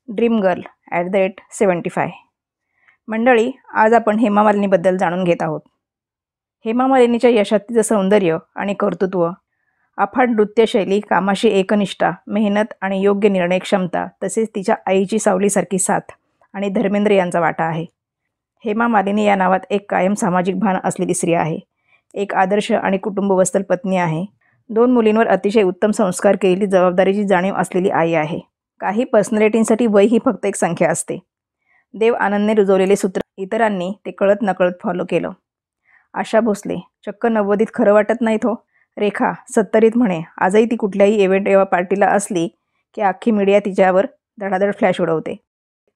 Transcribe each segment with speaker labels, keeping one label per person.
Speaker 1: Dream girl @75. मंडळी, आज आपण हेमा मालिनीबद्दल जाणून घेत आहोत. हेमा मालिनीच्या यशात तिचं सौंदर्य आणि कर्तृत्व, अफाट नृत्यशैली, कामाशी एकनिष्ठा, मेहनत आणि योग्य निर्णय क्षमता, तसेच तिच्या आईची सावलीसारखी साथ आणि धर्मेंद्र यांचा वाटा आहे. हेमा मालिनी या नावात एक कायम सामाजिक भान असलेली स्त्री आहे. एक आदर्श आणि कुटुंबवत्सल पत्नी आहे. 2 मुलींवर अतिशय उत्तम संस्कार केलेली, जबाबदारीची जाणीव असलेली आई आहे. काही पर्सनॅलिटींसाठी वय ही फक्त एक संख्या असते. देव आनंदने रुजवलेले सूत्र इतरांनी ते कळत नकळत फॉलो केलं. आशा भोसले, चक्क 90त खरं वाटत नाहीत हो. रेखा 70त म्हणे. आजही ती कुठल्याही इव्हेंट किंवा पार्टीला असली की अख्खी मीडिया तिच्यावर धडाधड फ्लॅश उडवते.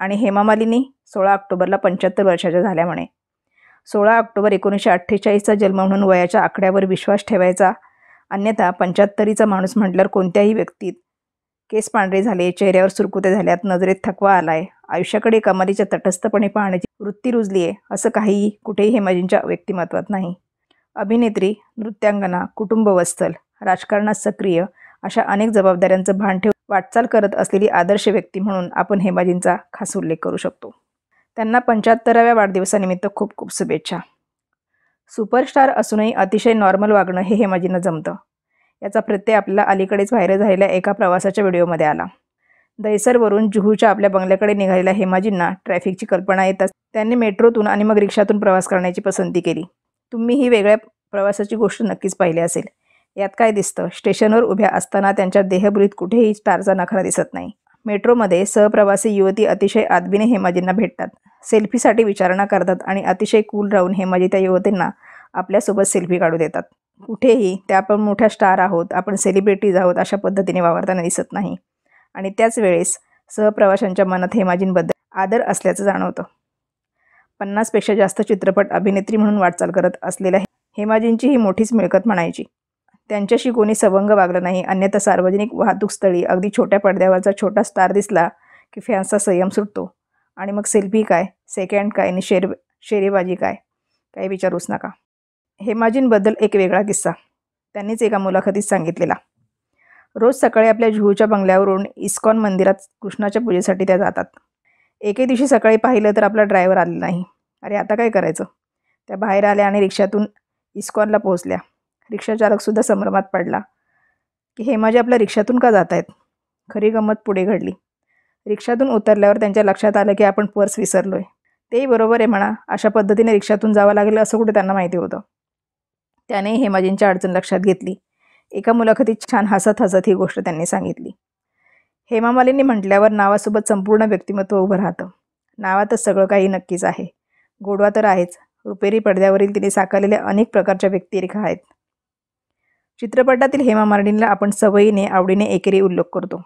Speaker 1: आणि हेमा मालिनी 16 ऑक्टोबरला 75 वर्षाच्या झाल्या म्हणे. 16 ऑक्टोबर 1948चा जन्म म्हणून वयाच्या आकड्यावर विश्वास ठेवायचा, अन्यथा 75चा माणूस म्हटल्यावर कोणत्याही व्यक्तीत केस पांढरे झाले, चेहऱ्यावर सुरकुते झाल्यात, नजरेत थकवा आलाय, आयुष्याकडे कमालीच्या तटस्थपणे पाहण्याची वृत्ती रुजली आहे, असं काहीही कुठेही हेमाजींच्या व्यक्तिमत्वात नाही. अभिनेत्री, नृत्यांगना, कुटुंबवत्सल, राजकारणात सक्रिय अशा अनेक जबाबदाऱ्यांचं भान ठेवून वाटचाल करत असलेली आदर्श व्यक्ती म्हणून आपण हेमाजींचा खास उल्लेख करू शकतो. त्यांना 75व्या वाढदिवसानिमित्त खूप खूप शुभेच्छा. सुपरस्टार असूनही अतिशय नॉर्मल वागणं हे हेमाजींना जमतं. याचा प्रत्यय आपल्याला अलीकडेच व्हायरल झालेल्या एका प्रवासाच्या व्हिडिओमध्ये आला. दहिसरवरून जुहूच्या आपल्या बंगल्याकडे निघालेल्या हेमाजींना ट्रॅफिकची कल्पना येताच त्यांनी मेट्रोतून आणि मग रिक्षातून प्रवास करण्याची पसंती केली. तुम्ही ही वेगळ्या प्रवासाची गोष्ट नक्कीच पाहिली असेल. यात काय दिसतं? स्टेशनवर उभ्या असताना त्यांच्या देहबोलीत कुठेही स्टारचा नखरा दिसत नाही. मेट्रोमध्ये सहप्रवासी युवती अतिशय आदबीने हेमाजींना भेटतात, सेल्फीसाठी विचारणा करतात आणि अतिशय कूल राहून हेमाजी त्या युवतींना आपल्यासोबत सेल्फी काढू देतात. कुठेही त्या आपण मोठ्या स्टार आहोत, आपण सेलिब्रिटीज आहोत अशा पद्धतीने वावरताना दिसत नाही. आणि त्याच वेळेस सहप्रवाशांच्या मनात हेमाजींबद्दल आदर असल्याचं जाणवतं. 50पेक्षा जास्त चित्रपट अभिनेत्री म्हणून वाटचाल करत असलेल्या हेमाजींची ही मोठीच मिळकत म्हणायची. त्यांच्याशी कोणी सवंग वागलं नाही, अन्यथा सार्वजनिक वाहतूकस्थळी अगदी छोट्या पडद्यावरचा छोटा स्टार दिसला की फॅन्सचा संयम सुटतो. आणि मग सेल्फी काय, सेकंड काय आणि शेरेबाजी काय, काही विचारूच नका. हेमाजींबद्दल एक वेगळा किस्सा त्यांनीच एका मुलाखतीत सांगितलेला. रोज सकाळी आपल्या जुहूच्या बंगल्यावरून इस्कॉन मंदिरात कृष्णाच्या पूजेसाठी त्या जातात. एके दिवशी सकाळी पाहिलं तर आपला ड्रायव्हर आलेला नाही. अरे आता काय करायचं? त्या बाहेर आल्या आणि रिक्षातून इस्कॉनला पोहोचल्या. रिक्षाचालकसुद्धा संभ्रमात पडला की हेमाजी आपल्या रिक्षातून का जात आहेत. खरी गंमत पुढे घडली. रिक्षातून उतरल्यावर त्यांच्या लक्षात आलं की आपण पर्स विसरलोय. तेही बरोबर आहे म्हणा, अशा पद्धतीने रिक्षातून जावं लागेल असं कुठे त्यांना माहिती होतं. त्याने हेमाजींची अडचण लक्षात घेतली. एका मुलाखतीत छान हसत हसत ही गोष्ट त्यांनी सांगितली. हेमा मालिनी म्हटल्यावर नावासोबत संपूर्ण व्यक्तिमत्व उभं राहतं. नावातच सगळं काही नक्कीच आहे. गोडवा तर आहेच. रुपेरी पडद्यावरील तिने साकारलेल्या अनेक प्रकारच्या व्यक्तिरेखा आहेत. चित्रपटातील हेमा मालिनीला आपण सवयीने, आवडीने एकेरी उल्लेख करतो.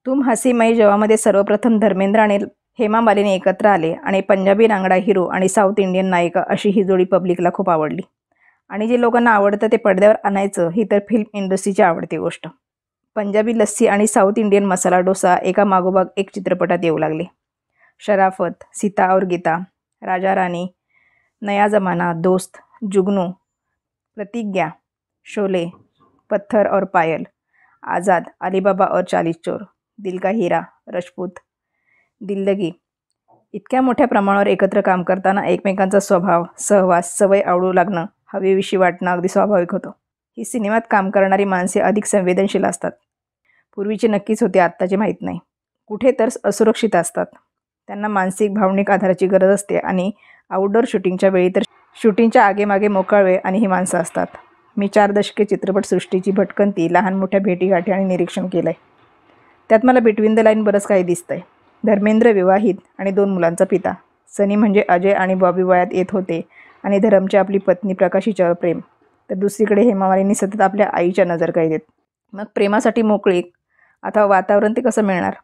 Speaker 1: तुम हसी मै जवामध्ये सर्वप्रथम धर्मेंद्र आणि हेमा मालिनी एकत्र आले आणि पंजाबी रांगडा हिरो आणि साऊथ इंडियन नायिका अशी ही जोडी पब्लिकला खूप आवडली. आणि जे लोकांना आवडतं ते पडद्यावर आणायचं ही तर फिल्म इंडस्ट्रीची आवडती गोष्ट. पंजाबी लस्सी आणि साऊथ इंडियन मसाला डोसा एका मागोमाग एक चित्रपटात येऊ लागले. शराफत, सीता और गीता, राजा राणी, नया जमाना, दोस्त, जुगनू, प्रतिज्ञा, शोले, पत्थर और पायल, आझाद, अलीबाबा और 40 चोर, दिल का हीरा, राजपूत, दिल्लगी. इतक्या मोठ्या प्रमाणावर एकत्र काम करताना एकमेकांचा स्वभाव, सहवास, सवय आवडू लागणं, हवेविषयी वाटणं अगदी स्वाभाविक होतं. ही सिनेमात काम करणारी माणसे अधिक संवेदनशील असतात. पूर्वीचे नक्कीच होते, आत्ताचे माहीत नाही. कुठे तर असुरक्षित असतात. त्यांना मानसिक, भावनिक आधाराची गरज असते आणि आउटडोअर शूटिंगच्या वेळी तर शूटिंगच्या आगेमागे मोकळा वेळ आणि ही माणसं असतात. मी 4 दशके चित्रपटसृष्टीची भटकंती, लहान मोठ्या भेटीगाठी आणि निरीक्षण केलं आहे. त्यात मला बिटवीन द लाईन बरंच काही दिसतंय. धर्मेंद्र विवाहित आणि 2 मुलांचा पिता. सनी म्हणजे अजय आणि बॉबी वयात येत होते आणि धरमची आपली पत्नी प्रकाशीच्यावर प्रेम. तर दुसरीकडे हेमा मालिनी सतत आपल्या आईच्या नजरकैदेत. मग प्रेमासाठी मोकळीक अथवा वातावरण ते कसं मिळणार?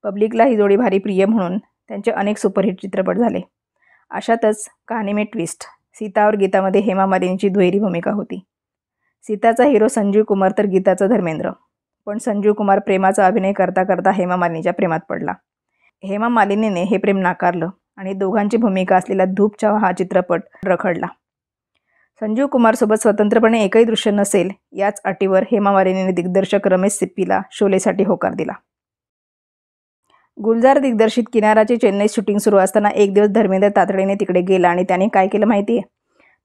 Speaker 1: पब्लिकला ही जोडी भारी प्रिय म्हणून त्यांचे अनेक सुपरहिट चित्रपट झाले. अशातच कहाणी में ट्विस्ट, सीता और गीतामध्ये हेमा मालिनीची दुहेरी भूमिका होती. सीताचा हिरो संजीव कुमार तर गीताचा धर्मेंद्र. पण संजीव कुमार प्रेमाचा अभिनय करता करता हेमा मालिनीच्या प्रेमात पडला. हेमा मालिनीने हे प्रेम नाकारलं आणि दोघांची भूमिका असलेला धूप चाव हा चित्रपट रखडला. संजीव कुमारसोबत स्वतंत्रपणे एकही दृश्य नसेल याच अटीवर हेमा मालिनीने दिग्दर्शक रमेश सिप्पीला शोलेसाठी होकार दिला. गुलजार दिग्दर्शित किनाराचे चेन्नई शूटिंग सुरू असताना एक दिवस धर्मेंद्र तातडीने तिकडे गेला आणि त्याने काय केलं माहिती आहे?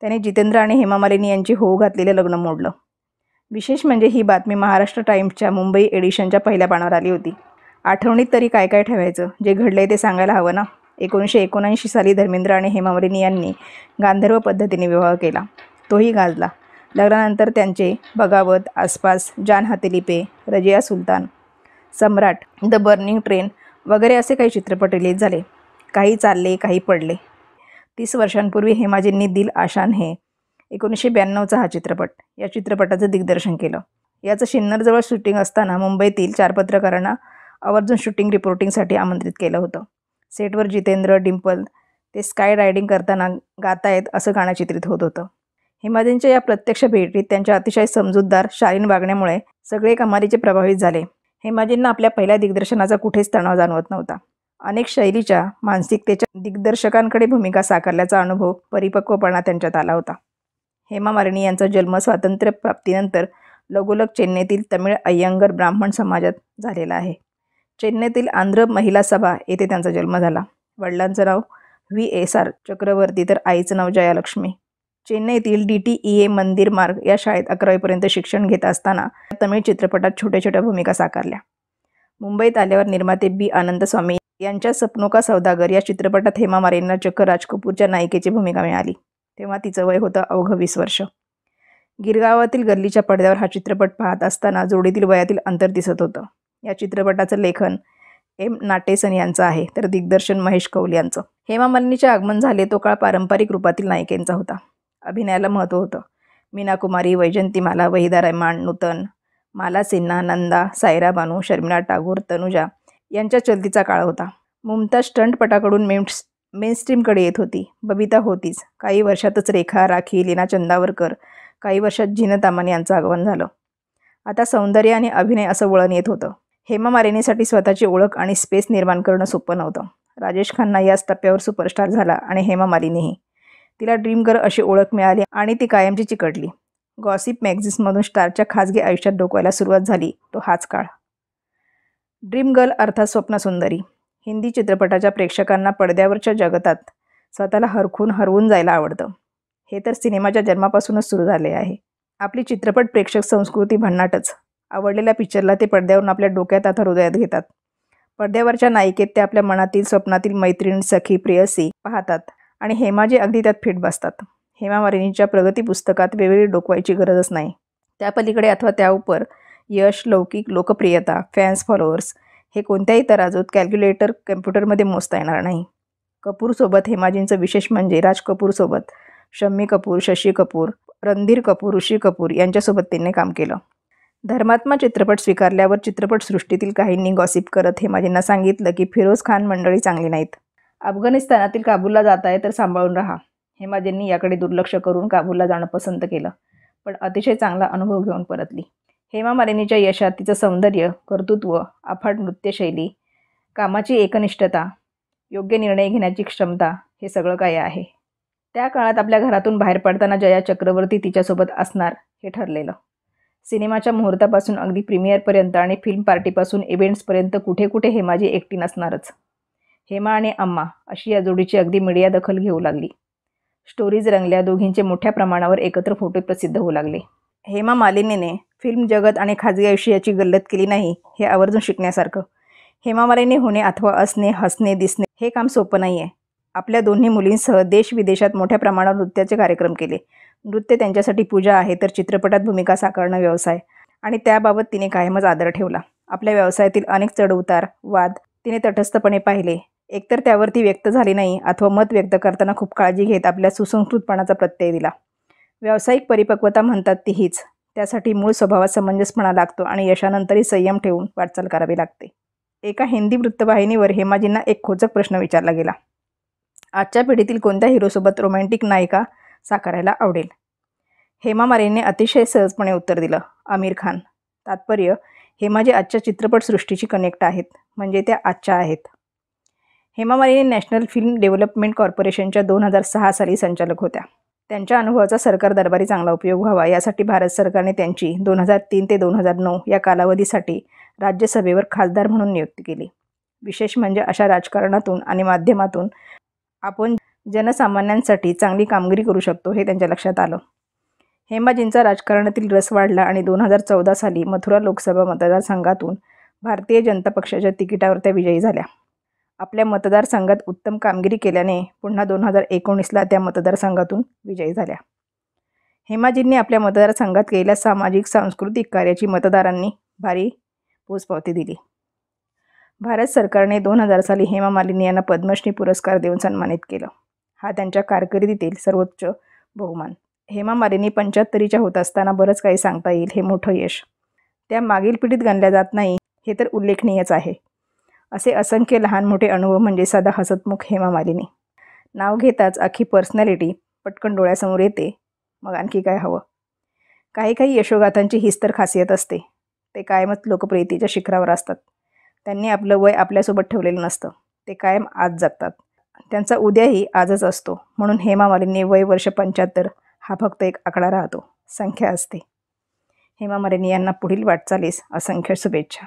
Speaker 1: त्याने जितेंद्र आणि हेमा मालिनी यांची होऊ घातलेलं लग्न मोडलं. विशेष म्हणजे ही बातमी महाराष्ट्र टाइम्सच्या मुंबई एडिशनच्या पहिल्या पानावर आली होती. आठवणीत तरी काय काय ठेवायचं? जे घडलंय ते सांगायला हवं ना. 1979 साली धर्मेंद्र आणि हेमा मालिनी यांनी गांधर्व पद्धतीने विवाह केला. तोही गाजला. लग्नानंतर त्यांचे बगावत, आसपास, जान हथेली पे, रजिया सुलतान, सम्राट, द बर्निंग ट्रेन वगैरे असे काही चित्रपट रिलीज झाले. काही चालले, काही पडले. 30 वर्षांपूर्वी हेमाजींनी दिल आशान हे 1992चा हा चित्रपट, या चित्रपटाचं दिग्दर्शन केलं. याचं सिन्नरजवळ शूटिंग असताना मुंबईतील 4 पत्रकारांना आवर्जून शूटिंग रिपोर्टिंगसाठी आमंत्रित केलं होतं. सेटवर जितेंद्र, डिंपल ते स्काय रायडिंग करताना गातायत असं गाणं चित्रित होत होतं. हेमाजींच्या या प्रत्यक्ष भेटीत त्यांच्या अतिशय समजूतदार, शालीन वागण्यामुळे सगळे कमालीचे प्रभावित झाले. हेमाजींना आपल्या पहिल्या दिग्दर्शनाचा कुठेच तणाव जाणवत नव्हता. अनेक शैलीच्या, मानसिकतेच्या दिग्दर्शकांकडे भूमिका साकारल्याचा अनुभव, परिपक्वपणा त्यांच्यात आला होता. हेमा मालिनी यांचा जन्म स्वातंत्र्यप्राप्तीनंतर लगोलग चेन्नईतील तमिळ अय्यंगार ब्राह्मण समाजात झालेला आहे. चेन्नईतील आंध्र महिला सभा येथे त्यांचा जन्म झाला. वडिलांचं नाव VSR चक्रवर्ती तर आईचं नाव जयालक्ष्मी. चेन्नईतील DTEA मंदिर मार्ग या शाळेत 11वीपर्यंत शिक्षण घेत असताना तमिळ चित्रपटात छोट्या छोट्या भूमिका साकारल्या. मुंबईत आल्यावर निर्माते B. आनंदस्वामी यांच्या सपनों का सौदागर या चित्रपटात हेमा मालिनींना चक्क राज कपूरच्या नायिकेची भूमिका मिळाली. तेव्हा तिचं वय होतं अवघं 20 वर्ष. गिरगावातील गल्लीच्या पडद्यावर हा चित्रपट पाहत असताना जोडीतील वयातील अंतर दिसत होतं. या चित्रपटाचं लेखन M. नाटेसन यांचं आहे तर दिग्दर्शन महेश कौल यांचं. हेमा मालिनीचे आगमन झाले तो काळ पारंपरिक रूपातील नायिकेंचा होता. अभिनयाला महत्त्व होतं. मीना कुमारी, वैजंतीमाला, वहिदा रहमान, नूतन, माला सिन्हा, नंदा, सायरा बानू, शर्मिला टागोर, तनुजा यांच्या चलतीचा काळ होता. मुमताज स्टंटपटाकडून मेनस्ट्रीमकडे येत होती. बबिता होतीच. काही वर्षातच रेखा, राखी, लीना चंदावरकर, काही वर्षात झीनतामान यांचं आगमन झालं. आता सौंदर्य आणि अभिनय असं वळण येत होतं. हेमा मालिनीसाठी स्वतःची ओळख आणि स्पेस निर्माण करणं सोपं नव्हतं. राजेश खन्ना याच टप्प्यावर सुपरस्टार झाला आणि हेमा मालिनीही. तिला ड्रीम गर्ल अशी ओळख मिळाली आणि ती कायमची चिकटली. गॉसिप मॅगझिन्समधून स्टारच्या खाजगी आयुष्यात डोकवायला सुरुवात झाली तो हाच काळ. ड्रीम गर्ल अर्थात स्वप्नसुंदरी. हिंदी चित्रपटाच्या प्रेक्षकांना पडद्यावरच्या जगतात स्वतःला हरवून जायला आवडतं. हे तर सिनेमाच्या जन्मापासूनच सुरू झाले आहे. आपली चित्रपट प्रेक्षक संस्कृती भन्नाटच. आवडलेल्या पिक्चरला ते पडद्यावरून आपल्या डोक्यात आता हृदयात घेतात. पडद्यावरच्या नायिकेत ते आपल्या मनातील, स्वप्नातील मैत्रीण, सखी, प्रेयसी पाहतात आणि हेमाजी अगदी त्यात फिट बसतात. हेमा मालिनीच्या प्रगती पुस्तकात वेगवेगळी डोकवायची गरजच नाही. त्या पलीकडे अथवा त्याउपर यश, लौकिक, लोकप्रियता, फॅन्स, फॉलोअर्स हे कोणत्याही तराजूत कॅल्क्युलेटर कम्प्युटरमध्ये मोजता येणार नाही. कपूरसोबत हेमाजींचं विशेष म्हणजे राज कपूरसोबत शम्मी कपूर, शशी कपूर, रणधीर कपूर, ऋषी कपूर यांच्यासोबत त्यांनी काम केलं. धर्मात्मा चित्रपट स्वीकारल्यावर चित्रपटसृष्टीतील काहींनी गॉसिप करत हेमाजींना सांगितलं की फिरोज खान मंडळी चांगली नाहीत. अफगाणिस्तानातील काबूलला जाताय तर सांभाळून राहा. हेमाजींनी याकडे दुर्लक्ष करून काबूलला जाणं पसंत केलं, पण अतिशय चांगला अनुभव घेऊन परतली. हेमा मालिनीच्या यशात तिचं सौंदर्य, कर्तृत्व, अफाट नृत्यशैली, कामाची एकनिष्ठता, योग्य निर्णय घेण्याची क्षमता हे सगळं काही आहे. त्या काळात आपल्या घरातून बाहेर पडताना जया चक्रवर्ती तिच्यासोबत असणार हे ठरलेलं. सिनेमाच्या मुहूर्तापासून अगदी प्रीमियरपर्यंत आणि फिल्म पार्टीपासून इव्हेंट्सपर्यंत कुठे कुठे हेमाजी एकटी नसणारच. हेमा आणि अम्मा अशी या जोडीची अगदी मीडिया दखल घेऊ लागली. स्टोरीज रंगल्या. दोघींचे मोठ्या प्रमाणावर एकत्र फोटो प्रसिद्ध होऊ लागले. हेमा मालिनीने फिल्म जगत आणि खाजगी आयुष्य याची गल्लत केली नाही हे आवर्जून शिकण्यासारखं. हेमा मालिनी होणे अथवा असणे, हसणे, दिसणे हे काम सोपं नाही आहे. आपल्या दोन्ही मुलींसह देश-विदेशात मोठ्या प्रमाणावर नृत्याचे कार्यक्रम केले. नृत्य त्यांच्यासाठी पूजा आहे तर चित्रपटात भूमिका साकारणं व्यवसाय आणि त्याबाबत तिने कायमच आदर ठेवला. आपल्या व्यवसायातील अनेक चढउतार, वाद तिने तटस्थपणे पाहिले. एकतर त्यावर ती व्यक्त झाली नाही अथवा मत व्यक्त करताना खूप काळजी घेत आपल्या सुसंस्कृतपणाचा प्रत्यय दिला. व्यावसायिक परिपक्वता म्हणतात ती हीच. त्यासाठी मूळ स्वभावात समंजसपणा लागतो आणि यशानंतरही संयम ठेवून वाटचाल करावी लागते. एका हिंदी वृत्तवाहिनीवर हेमाजींना एक खोचक प्रश्न विचारला गेला. आजच्या पिढीतील कोणत्या हिरोसोबत रोमॅन्टिक नायिका साकारायला आवडेल? हेमा मालिनीने अतिशय सहजपणे उत्तर दिलं, आमिर खान. तात्पर्य, हेमाजी आजच्या चित्रपटसृष्टीची कनेक्ट आहेत, म्हणजे त्या आजच्या आहेत. Hema Malini national film development कॉर्पोरेशनच्या 2006 साली संचालक होत्या. त्यांच्या अनुभवाचा सरकार दरबारी चांगला उपयोग व्हावा यासाठी भारत सरकारने त्यांची 2003 ते 2009 या कालावधीसाठी राज्यसभेवर खासदार म्हणून नियुक्ती केली. विशेष म्हणजे अशा राजकारणातून आणि माध्यमातून आपण जनसामान्यांसाठी चांगली कामगिरी करू शकतो हे त्यांच्या लक्षात आलं. हेमाजींचा राजकारणातील रस वाढला आणि 2014 साली मथुरा लोकसभा मतदारसंघातून भारतीय जनता पक्षाच्या तिकिटावर त्या विजयी झाल्या. आपल्या मतदारसंघात उत्तम कामगिरी केल्याने पुन्हा 2019ला त्या मतदारसंघातून विजयी झाल्या. हेमाजींनी आपल्या मतदारसंघात केलेल्या सामाजिक सांस्कृतिक कार्याची मतदारांनी भारी पोचपावती दिली. भारत सरकारने 2000 साली हेमा मालिनी यांना पद्मश्री पुरस्कार देऊन सन्मानित केलं. हा त्यांच्या कारकिर्दीतील सर्वोच्च बहुमान. हेमा मालिनी 75च्या होत असताना बरंच काही सांगता येईल हे मोठं यश. त्या मागील पिढीत गणल्या जात नाही हे तर उल्लेखनीयच आहे. असे असंख्य लहान मोठे अनुभव म्हणजे साधा हसतमुख हेमा मालिनी. नाव घेताच अख्खी पर्सनॅलिटी पटकन डोळ्यासमोर येते. मग आणखी काय हवं. काही यशोगाथांची हीच तर खासियत असते. ते कायमच लोकप्रियतेच्या शिखरावर असतात. त्यांनी आपलं वय आपल्यासोबत ठेवलेलं नसतं. ते कायम आज जगतात. त्यांचा उद्याही आजच असतो. म्हणून हेमा मालिनी वय वर्ष 75 हा फक्त एक आकडा राहतो, संख्या असते. हेमा मालिनी यांना पुढील वाटचालीस असंख्य शुभेच्छा.